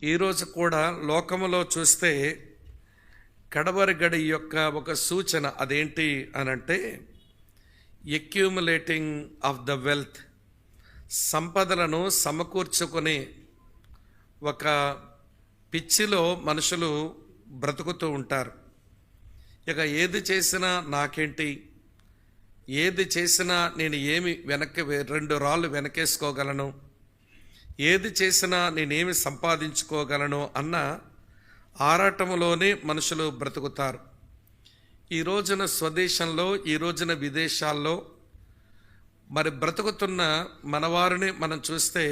ఈరోజు కూడా లోకములో చూస్తే కడవరి గడి యొక్క ఒక సూచన అదేంటి అనంటే ఎక్యూములేటింగ్ ఆఫ్ ద వెల్త్, సంపదలను సమకూర్చుకునే ఒక పిచ్చిలో మనుషులు బ్రతుకుతూ ఉంటారు. ఇక ఏది చేసినా నాకేంటి, ఏది చేసినా నేను ఏమి రెండు రాళ్ళు వెనకేసుకోగలను, ఏది చేసినా నేనేమి సంపాదించుకోగలను అన్న ఆరాటములోనే మనుషులు బ్రతుకుతారు. ఈ రోజున స్వదేశంలో, ఈ రోజున విదేశాల్లో మరి బ్రతుకుతున్న మనవారిని మనం చూస్తే,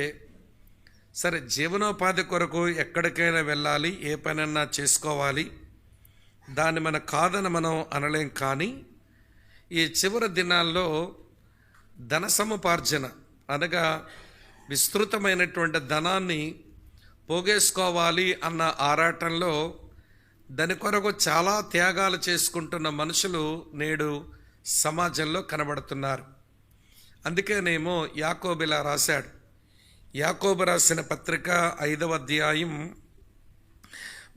సరే జీవనోపాధి కొరకు ఎక్కడికైనా వెళ్ళాలి, ఏ పనైనా చేసుకోవాలి, దాన్ని మన కాదని మనం అనలేం. కానీ ఈ చివరి దినాల్లో ధన సముపార్జన అనగా విస్తృతమైనటువంటి ధనాన్ని పోగేసుకోవాలి అన్న ఆరాటంలో దాని కొరకు చాలా త్యాగాలు చేసుకుంటున్న మనుషులు నేడు సమాజంలో కనబడుతున్నారు. అందుకేనేమో యాకోబు ఇలా రాశాడు. యాకోబు రాసిన పత్రిక 5వ అధ్యాయం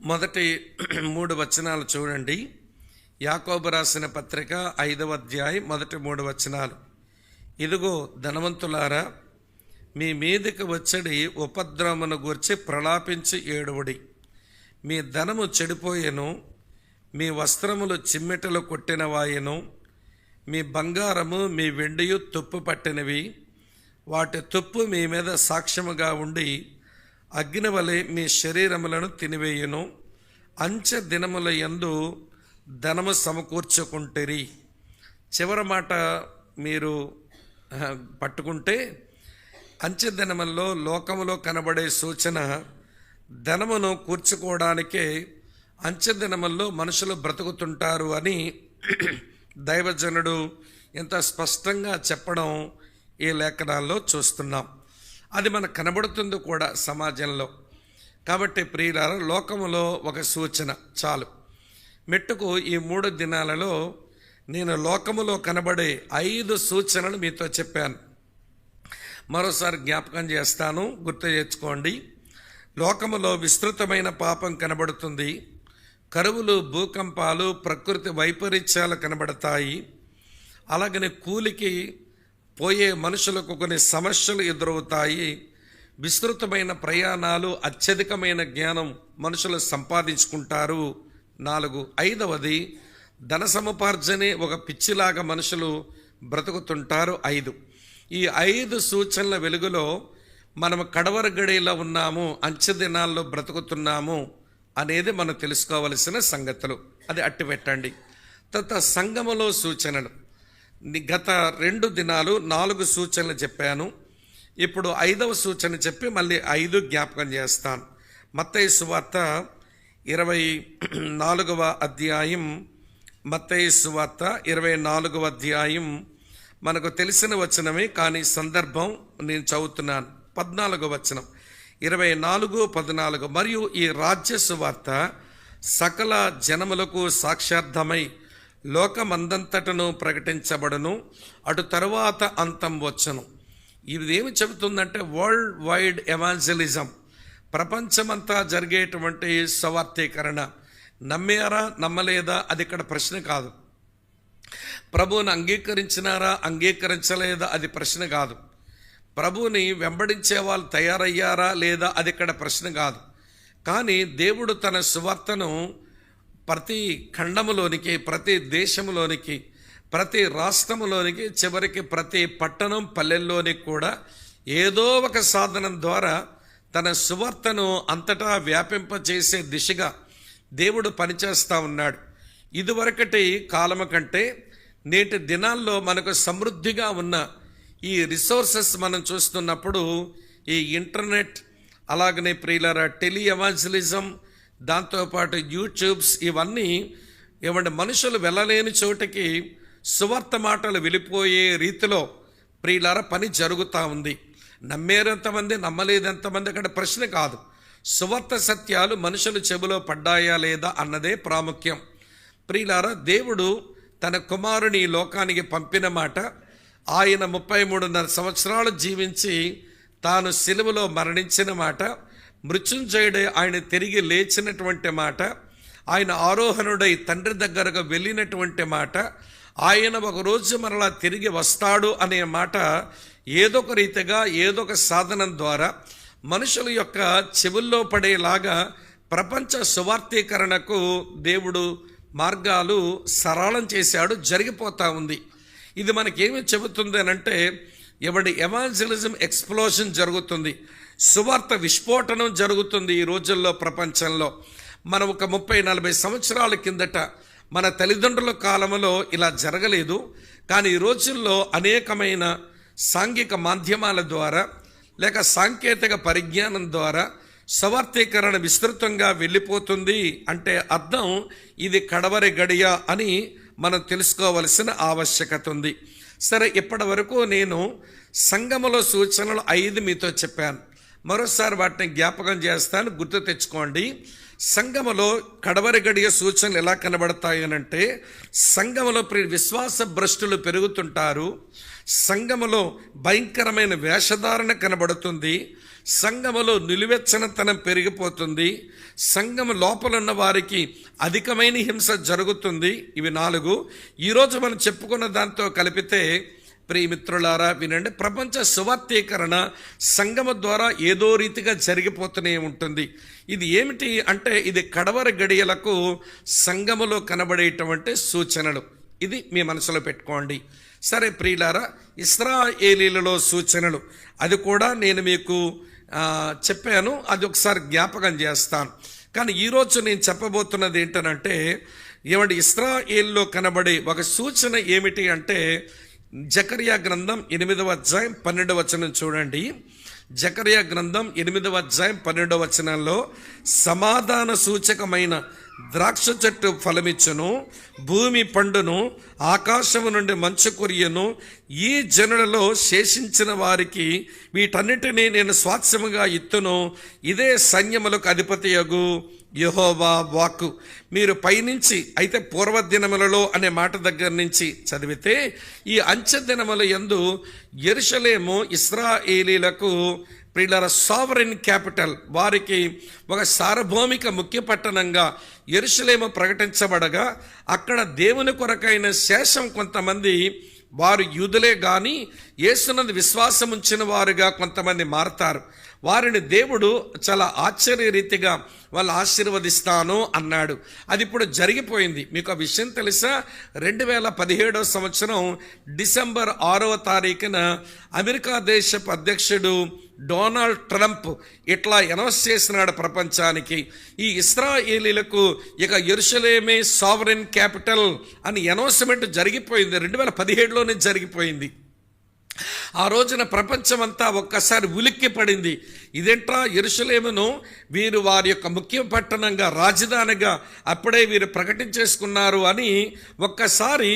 మొదటి 3 వచనాలు చూడండి. యాకోబు రాసిన పత్రిక 5వ అధ్యాయం మొదటి 3 వచనాలు. ఇదిగో ధనవంతులారా, మీ మీదికి వచ్చడి ఉపద్రవమును గూర్చి ప్రలాపించి ఏడువడి. మీ ధనము చెడిపోయెను, మీ వస్త్రములు చిమ్మెటలు కొట్టినవాయెను, మీ బంగారము మీ వెండియు తుప్పు పట్టినవి, వాటి తుప్పు మీ మీద సాక్ష్యముగా ఉండి అగ్ని వలె మీ శరీరములను తినివేయును. అంచె దినముల యందు ధనము సమకూర్చుకుంటిరి. చివరి మాట మీరు పట్టుకుంటే, అంచె దినముల్లో లోకములో కనబడే సూచన ధనమును కూర్చుకోవడానికే అంచె దినముల్లో మనుషులు బ్రతుకుతుంటారు అని దైవజనుడు ఎంత స్పష్టంగా చెప్పడం ఈ లేఖనాల్లో చూస్తున్నాం. అది మనకు కనబడుతుంది కూడా సమాజంలో. కాబట్టి ప్రియులారా, లోకములో ఒక సూచన చాలు. మెట్టుకు ఈ 3 దినాలలో నేను లోకములో కనబడే 5 సూచనలు మీతో చెప్పాను. మరోసారి జ్ఞాపకం చేస్తాను, గుర్తు తెచ్చుకోండి. లోకములో విస్తృతమైన పాపం కనబడుతుంది. కరువులు, భూకంపాలు, ప్రకృతి వైపరీత్యాలు కనబడతాయి. అలాగనే కూలికి పోయే మనుషులకు కొన్ని సమస్యలు ఎదురవుతాయి. విస్తృతమైన ప్రయాణాలు, అత్యధికమైన జ్ఞానం మనుషులు సంపాదించుకుంటారు. 4, 5వది ధన సముపార్జనే ఒక పిచ్చిలాగా మనుషులు బ్రతుకుతుంటారు. 5 ఈ 5 సూచనల వెలుగులో మనం కడవరి గడిలో ఉన్నాము, అంచె దినాల్లో బ్రతుకుతున్నాము అనేది మనం తెలుసుకోవలసిన సంగతులు. అది అట్టి పెట్టండి. తర్వాత సంఘములో సూచనలు. గత 2 దినాలు 4 సూచనలు చెప్పాను. ఇప్పుడు 5వ సూచన చెప్పి మళ్ళీ 5 జ్ఞాపకం చేస్తాను. మత్తయి సువార్త 24వ అధ్యాయం, మత్తయి సువార్త 24వ అధ్యాయం మనకు తెలిసిన వచనమే, కానీ సందర్భం నేను చదువుతున్నాను. 14వ వచనం, 24, 14. మరియు ఈ రాజ్య సువార్త సకల జనములకు సాక్షార్థమై లోకమందంతటను ప్రకటించబడును, అటు తరువాత అంతం వచ్చును. ఇదేమి చెబుతుందంటే వరల్డ్ వైడ్ ఎవాంజలిజం, ప్రపంచమంతా జరిగేటువంటి సువార్తీకరణ. నమ్మారా నమ్మలేదా అది ఇక్కడ ప్రశ్న కాదు. ప్రభువుని అంగీకరించినారా అంగీకరించలేదా అది ప్రశ్న కాదు. ప్రభువుని వెంబడించే వాళ్ళు తయారయ్యారా లేదా అది ఇక్కడ ప్రశ్న కాదు. కానీ దేవుడు తన సువార్తను ప్రతి ఖండములోనికి, ప్రతి దేశంలోనికి, ప్రతి రాష్ట్రములోనికి, చివరికి ప్రతి పట్టణం పల్లెల్లోనికి కూడా ఏదో ఒక సాధనం ద్వారా తన సువార్తను అంతటా వ్యాపింపచేసే దిశగా దేవుడు పనిచేస్తూ ఉన్నాడు. ఇదివరకటి కాలము కంటే నేటి దినాల్లో మనకు సమృద్ధిగా ఉన్న ఈ రిసోర్సెస్ మనం చూస్తున్నప్పుడు, ఈ ఇంటర్నెట్, అలాగనే ప్రియులారా టెలి ఎవాంజలిజం, దాంతోపాటు యూట్యూబ్స్, ఇవన్నీ మనుషులు వెళ్ళలేని చోటికి సువార్త మాటలు వెళ్ళిపోయే రీతిలో ప్రియులారా పని జరుగుతూ ఉంది. నమ్మేరెంతమంది, నమ్మలేదెంతమంది అక్కడ ప్రశ్న కాదు. సువార్త సత్యాలు మనుషుల చెవిలో పడ్డాయా లేదా అన్నదే ప్రాముఖ్యం. ప్రియులారా, దేవుడు తన కుమారుని లోకానికి పంపిన మాట, ఆయన 33.5 సంవత్సరాలు జీవించి తాను సిలువలో మరణించిన మాట, మృత్యుంజయుడై ఆయన తిరిగి లేచినటువంటి మాట, ఆయన ఆరోహణుడై తండ్రి దగ్గరకు వెళ్ళినటువంటి మాట, ఆయన ఒకరోజు మరలా తిరిగి వస్తాడు అనే మాట ఏదో ఒక రీతిగా ఏదో ఒక సాధనం ద్వారా మనుషుల యొక్క చెవుల్లో పడేలాగా ప్రపంచ సువార్తీకరణకు దేవుడు మార్గాలు సరళం చేశాడు, జరిగిపోతూ ఉంది. ఇది మనకేమి చెబుతుంది అని అంటే, ఎవాంజలిజం ఎక్స్ప్లోషన్ జరుగుతుంది, సువార్త విస్ఫోటనం జరుగుతుంది ఈ రోజుల్లో ప్రపంచంలో. మనం ఒక 30-40 సంవత్సరాల కిందట మన తల్లిదండ్రుల కాలంలో ఇలా జరగలేదు. కానీ ఈ రోజుల్లో అనేకమైన సాంఘిక మాధ్యమాల ద్వారా లేక సాంకేతిక పరిజ్ఞానం ద్వారా సువార్తీకరణ విస్తృతంగా వెళ్ళిపోతుంది. అంటే అర్థం ఇది కడవరి గడియ అని మనం తెలుసుకోవలసిన ఆవశ్యకత ఉంది. సరే, ఇప్పటి వరకు నేను సంఘములో సూచనలు 5 మీతో చెప్పాను. మరోసారి వాటిని జ్ఞాపకం చేస్తాను, గుర్తు తెచ్చుకోండి. సంఘములో కడవరి గడియ సూచనలు ఎలా కనబడతాయనంటే, సంఘములో విశ్వాస భ్రష్టులు పెరుగుతుంటారు, సంఘములో భయంకరమైన వేషధారణ కనబడుతుంది, సంఘములో నిలువెచ్చనతనం పెరిగిపోతుంది, సంఘము లోపలున్న వారికి అధికమైన హింస జరుగుతుంది. ఇవి 4. ఈరోజు మనం చెప్పుకున్న దాంతో కలిపితే, ప్రియమిత్రులారా వినండి, ప్రపంచ సువార్తీకరణ సంఘము ద్వారా ఏదో రీతిగా జరిగిపోతూనే ఉంటుంది. ఇది ఏమిటి అంటే, ఇది కడవరి గడియలకు సంఘములో కనబడేటువంటి సూచనలు. ఇది మీ మనసులో పెట్టుకోండి. సరే ప్రియులారా, ఇశ్రాయేలీలలో సూచనలు అది కూడా నేను మీకు చెప్పాను, అది ఒకసారి జ్ఞాపకం చేస్తాను. కానీ ఈరోజు నేను చెప్పబోతున్నది ఏంటనంటే, ఇశ్రాయేల్లో కనబడే ఒక సూచన ఏమిటి అంటే, జకర్యా గ్రంథం 8వ అధ్యాయం 12వ వచనం చూడండి. జకర్యా గ్రంథం 8వ అధ్యాయం 12వ వచనంలో, సమాధాన సూచకమైన ద్రాక్ష చెట్టు ఫలమిచ్చును, భూమి పండును, ఆకాశము నుండి మంచు కురియను, ఈ జనులలో శేషించిన వారికి వీటన్నిటినీ నేను స్వాస్థ్యముగా ఇత్తును, ఇదే సైన్యములకు అధిపతియగు యెహోవా వాక్కు. మీరు పైనుంచి అయితే పూర్వదినములలో అనే మాట దగ్గర నుంచి చదివితే, ఈ అంచె దినముల యందు యెరూషలేము ఇశ్రాయేలీలకు ప్రియులారా సావరెన్ క్యాపిటల్, వారికి ఒక సార్వభౌమిక ముఖ్య పట్టణంగా యెరూషలేము ప్రకటించబడగా, అక్కడ దేవుని కొరకైన శేషం కొంతమంది, వారు యూదులే కానీ యేసునందు విశ్వాసం ఉంచిన వారుగా కొంతమంది మారతారు. వారిని దేవుడు చాలా ఆశ్చర్యరీతిగా వాళ్ళు ఆశీర్వదిస్తాను అన్నాడు. అది ఇప్పుడు జరిగిపోయింది. మీకు ఆ విషయం తెలుసా? 2017 సంవత్సరం డిసెంబర్ 6వ తారీఖున అమెరికా దేశపు అధ్యక్షుడు డొనాల్డ్ ట్రంప్ ఇట్లా అనౌన్స్ చేసినాడు ప్రపంచానికి, ఈ ఇశ్రాయేలీలకు ఇక యెరూషలేమే సావరెన్ క్యాపిటల్ అని అనౌన్స్మెంట్ జరిగిపోయింది. 2017లోనే జరిగిపోయింది. ఆ రోజున ప్రపంచమంతా ఒక్కసారి ఉలిక్కి పడింది. ఇదేంట్రా, యెరూషలేమును వీరు వారి యొక్క ముఖ్య పట్టణంగా, రాజధానిగా అప్పుడే వీరు ప్రకటించేసుకున్నారు అని ఒక్కసారి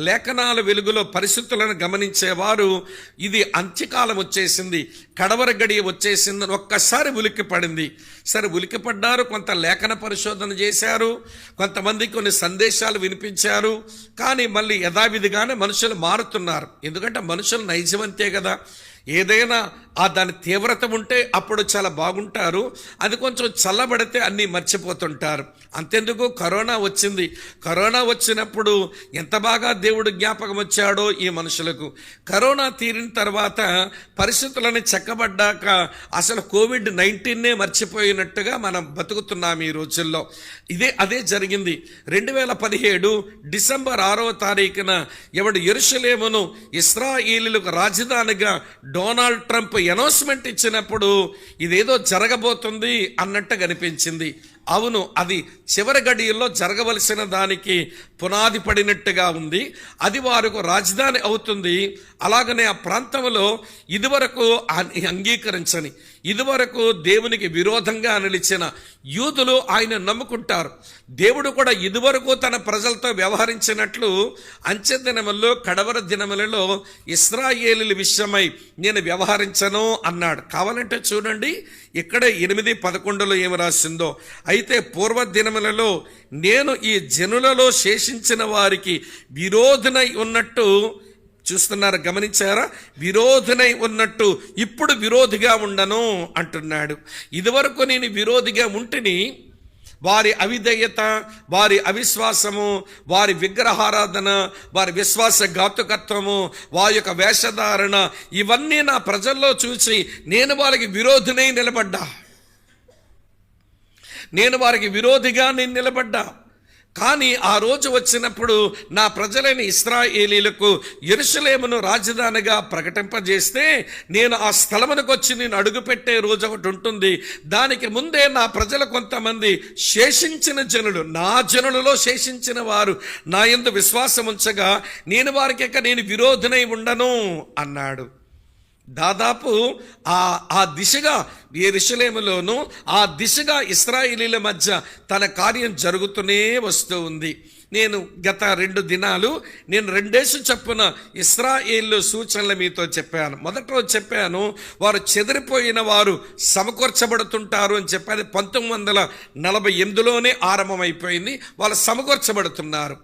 లేఖనాల వెలుగులో పరిస్థితులను గమనించేవారు, ఇది అంత్యకాలం వచ్చేసింది, కడవర గడియ వచ్చేసిందని ఒక్కసారి ఉలిక్కి పడింది. సరే, ఉలిక్కిపడ్డారు, కొంత లేఖన పరిశోధన చేశారు, కొంతమంది కొన్ని సందేశాలు వినిపించారు. కానీ మళ్ళీ యథావిధిగానే మనుషులు మారుతున్నారు. ఎందుకంటే మనుషులు నైజమంతే కదా, ఏదైనా దాని తీవ్రత ఉంటే అప్పుడు చాలా బాగుంటారు, అది కొంచెం చల్లబడితే అన్నీ మర్చిపోతుంటారు. అంతెందుకు, కరోనా వచ్చింది. కరోనా వచ్చినప్పుడు ఎంత బాగా దేవుడు జ్ఞాపకం వచ్చాడో ఈ మనుషులకు. కరోనా తీరిన తర్వాత పరిస్థితులను చక్కబడ్డాక అసలు కోవిడ్-19 మర్చిపోయినట్టుగా మనం బతుకుతున్నాం ఈ రోజుల్లో. అదే జరిగింది. 2017 డిసెంబర్ 6వ తారీఖున యెరూషలేమును ఇశ్రాయేలీయులకు రాజధానిగా డొనాల్డ్ ట్రంప్ అనౌన్స్మెంట్ ఇచ్చినప్పుడు ఇదేదో జరగబోతుంది అన్నట్టు కనిపించింది. అవును, అది చివరి గడియల్లో జరగవలసిన దానికి పునాది పడినట్టుగా ఉంది. అది వారికి రాజధాని అవుతుంది. అలాగనే ఆ ప్రాంతంలో ఇదివరకు అంగీకరించని, ఇదివరకు దేవునికి విరోధంగా నిలిచిన యూదులు ఆయన నమ్ముకుంటారు. దేవుడు కూడా ఇదివరకు తన ప్రజలతో వ్యవహరించినట్లు అంచె దినముల్లో, కడవర దినములలో ఇశ్రాయేలీయుల విషయమై నేను వ్యవహరించను అన్నాడు. కావాలంటే చూడండి, ఇక్కడే 8:11 ఏమి రాసిందో. అయితే పూర్వ దినములలో నేను ఈ జనులలో శేషించిన వారికి విరోధనై ఉన్నట్టు, చూస్తున్నారా, గమనించారా? విరోధనై ఉన్నట్టు ఇప్పుడు విరోధిగా ఉండను అంటున్నాడు. ఇదివరకు నేను విరోధిగా ఉంటిని, వారి అవిధేయత, వారి అవిశ్వాసము, వారి విగ్రహారాధన, వారి విశ్వాసఘాతుకత్వము, వారి యొక్క వేషధారణ, ఇవన్నీ నా ప్రజల్లో చూసి నేను వారికి విరోధినై నిలబడ్డా. నేను వారికి విరోధిగా నిలబడ్డా. కానీ ఆ రోజు వచ్చినప్పుడు నా ప్రజలైన ఇశ్రాయేలీలకు యెరూషలేమును రాజధానిగా ప్రకటింపజేస్తే నేను ఆ స్థలమునకు వచ్చి నేను అడుగుపెట్టే రోజు ఒకటి ఉంటుంది. దానికి ముందే నా ప్రజలు కొంతమంది శేషించిన జనులు, నా జనులలో శేషించిన వారు నా యందు విశ్వాసం ఉంచగా నేను వారికి ఇక నేను విరోధనై ఉండను అన్నాడు. దాదాపు ఆ దిశగా యెరూషలేములోను ఆ దిశగా ఇశ్రాయేలీల మధ్య తన కార్యం జరుగుతూనే వస్తూ ఉంది. నేను గత 2 దినాలు నేను 2 చొప్పున ఇశ్రాయేలు సూచనలు మీతో చెప్పాను. మొదటి రోజు చెప్పాను, వారు చెదిరిపోయిన వారు సమకూర్చబడుతుంటారు అని చెప్పాను. 1948లోనే ఆరంభమైపోయింది. వాళ్ళు సమకూర్చబడుతున్నారు.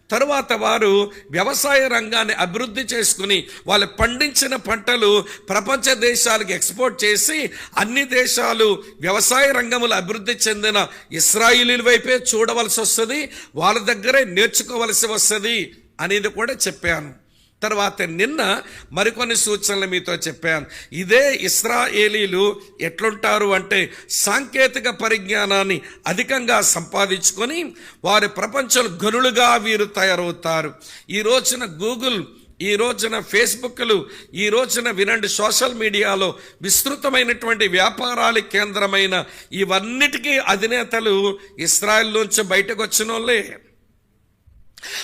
తరువాత వారు వ్యవసాయ రంగాన్ని అభివృద్ధి చేసుకుని వాళ్ళు పండించిన పంటలు ప్రపంచ దేశాలకు ఎక్స్పోర్ట్ చేసి అన్ని దేశాలు వ్యవసాయ రంగంలో అభివృద్ధి చెందిన ఇశ్రాయేలీల వైపే చూడవలసి వస్తుంది, వాళ్ళ దగ్గరే నేర్చుకోవలసి వస్తుంది అనేది కూడా చెప్పాను. తర్వాత నిన్న మరికొన్ని సూచనలు మీతో చెప్పాను. ఇదే ఇశ్రాయేలీలు ఎట్లుంటారు అంటే సాంకేతిక పరిజ్ఞానాన్ని అధికంగా సంపాదించుకొని వారి ప్రపంచంలో గనులుగా వీరు తయారవుతారు. ఈ రోజున గూగుల్, ఈ రోజున ఫేస్బుక్లు, ఈ రోజున వినండి సోషల్ మీడియాలో విస్తృతమైనటువంటి వ్యాపారాల కేంద్రమైన ఇవన్నిటికీ అధినేతలు ఇశ్రాయేల్ నుంచి బయటకు వచ్చిన వాళ్ళే.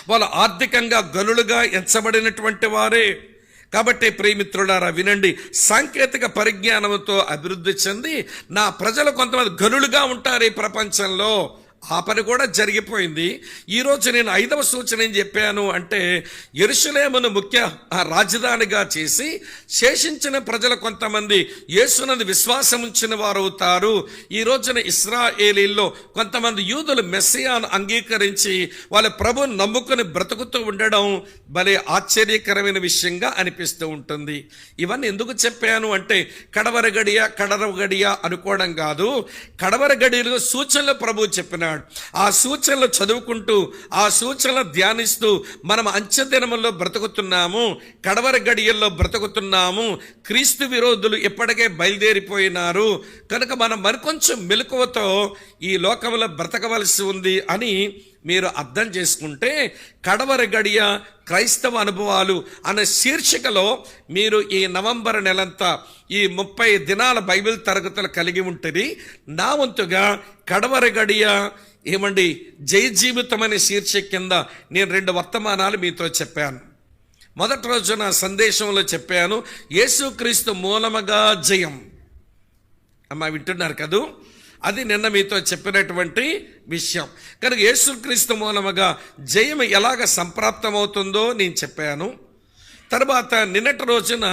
వాళ్ళు ఆర్థికంగా గనులుగా ఎంచబడినటువంటి వారే. కాబట్టి ప్రియమిత్రులారా వినండి, సాంకేతిక పరిజ్ఞానంతో అభివృద్ధి చెంది నా ప్రజలు కొంతమంది గనులుగా ఉంటారు ఈ ప్రపంచంలో. ఆ పని కూడా జరిగిపోయింది. ఈరోజు నేను 5వ సూచన ఏం చెప్పాను అంటే యెరూషలేమును ముఖ్య రాజధానిగా చేసి శేషించిన ప్రజలు కొంతమంది యేసునందు విశ్వాసం ఉంచిన వారు అవుతారు. ఈ రోజున ఇశ్రాయేలీల్లో కొంతమంది యూదులు మెస్సియాను అంగీకరించి వాళ్ళ ప్రభువును నమ్ముకుని బ్రతుకుతూ ఉండడం భలే ఆశ్చర్యకరమైన విషయంగా అనిపిస్తూ ఉంటుంది. ఇవన్నీ ఎందుకు చెప్పాను అంటే కడవరి గడియ అనుకోవడం కాదు. కడవరి గడియలు సూచనలు ప్రభువు చెప్పినాడు. ఆ సూచనలు చదువుకుంటూ ఆ సూచనలు ధ్యానిస్తూ మనం అంచె దినముల్లో బ్రతుకుతున్నాము, కడవరి గడియల్లో బ్రతుకుతున్నాము. క్రీస్తు విరోధులు ఇప్పటికే బయలుదేరిపోయినారు కనుక మనం మరికొంచెం మెలకువతో ఈ లోకంలో బ్రతకవలసి ఉంది అని మీరు అర్థం చేసుకుంటే కడవరి గడియ క్రైస్తవ అనుభవాలు అనే శీర్షికలో మీరు ఈ నవంబర్ నెలంతా ఈ 30 దినాల బైబిల్ తరగతులు కలిగి ఉంటుంది. నా వంతుగా కడవరి గడియ ఏమండి జయ జీవితం అనే శీర్షిక కింద నేను 2 వర్తమానాలు మీతో చెప్పాను. మొదటి రోజు నా సందేశంలో చెప్పాను యేసుక్రీస్తు మూలముగా జయం. అమ్మా వింటున్నారు కదూ? అది నిన్న మీతో చెప్పినటువంటి విషయం. కనుక యేసుక్రీస్తు మూలముగా జయం ఎలాగ సంప్రాప్తమవుతుందో నేను చెప్పాను. తర్వాత నిన్నటి రోజున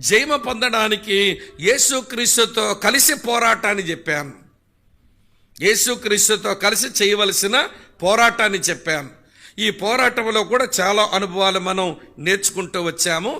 జయమ పొందడానికి యేసుక్రీస్తుతో కలిసి పోరాటాన్ని చెప్పాను. యేసుక్రీస్తుతో కలిసి చేయవలసిన పోరాటాన్ని చెప్పాను. ఈ పోరాటంలో కూడా చాలా అనుభవాలు మనం నేర్చుకుంటూ వచ్చాము.